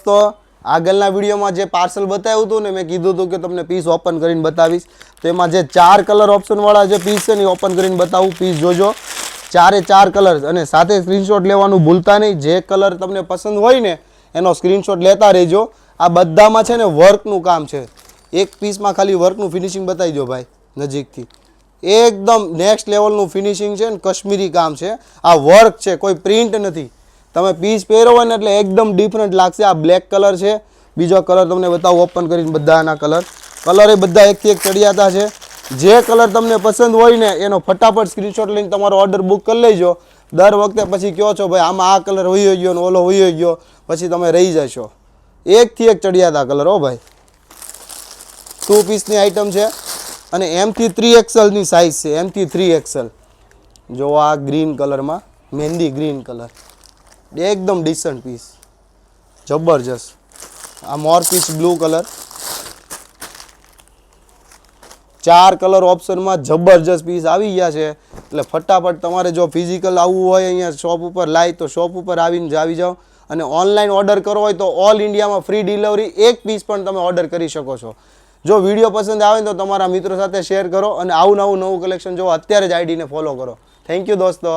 તો આગળના વિડીયોમાં જે પાર્સલ બતાવ્યું હતું ને મેં કીધું હતું કે તમને પીસ ઓપન કરીને બતાવીશ તો એમાં જે 4 કલર ઓપ્શનવાળા જે પીસ છે ને ઓપન કરીને બતાવું પીસ જોજો ચારે 4 કલર અને સાથે સ્ક્રીનશોટ લેવાનું ભૂલતા નહીં જે કલર તમને પસંદ હોય ને એનો સ્ક્રીનશોટ લેતા રહેજો આ બધામાં છે ને વર્કનું કામ છે એક પીસમાં ખાલી વર્કનું ફિનિશિંગ બતાવી દો ભાઈ નજીકથી એકદમ નેક્સ્ટ લેવલનું ફિનિશિંગ છે ને કશ્મીરી કામ છે આ વર્ક છે કોઈ પ્રિન્ટ નથી તમે પીસ પહેરો હોય ને એટલે એકદમ ડિફરન્ટ લાગશે આ બ્લેક કલર છે બીજો કલર તમને બતાવું ઓપન કરીને બધાના કલર એ બધા એકથી એક ચડિયાતા છે જે કલર તમને પસંદ હોય ને એનો ફટાફટ સ્ક્રીનશોટ લઈને તમારો ઓર્ડર બુક કરી લેજો દર વખતે પછી કહો છો ભાઈ આમાં આ કલર વયો ગયો ને ઓલો વયો ગયો પછી તમે રહી જશો એકથી એક ચડિયાતા કલર હો ભાઈ 2 પીસની આઈટમ છે અને M થી 3XL ની સાઇઝ છે M થી 3XL જો આ ગ્રીન કલરમાં મહેંદી ગ્રીન કલર एकदम डिसेंट पीस जबरदस्त आ मोर piece blue colour 4 colour option में जबरदस्त पीस આવી ગયા છે એટલે ફટાફટ તમારે જો ફિઝિકલ આવવું હોય અહીંયા શોપ ઉપર લાઈ તો શોપ ઉપર આવીને આવી જાઓ અને ઓનલાઈન ઓર્ડર કરવો હોય તો ઓલ ઇન્ડિયામાં ફ્રી ડિલિવરી એક પીસ પણ તમે ઓર્ડર કરી શકો છો જો વિડિયો પસંદ આવે તો તમારા મિત્રો સાથે શેર કરો અને આવું નવું કલેક્શન જો અત્યારે જ આઈડીને ફોલો કરો થેન્ક યુ દોસ્તો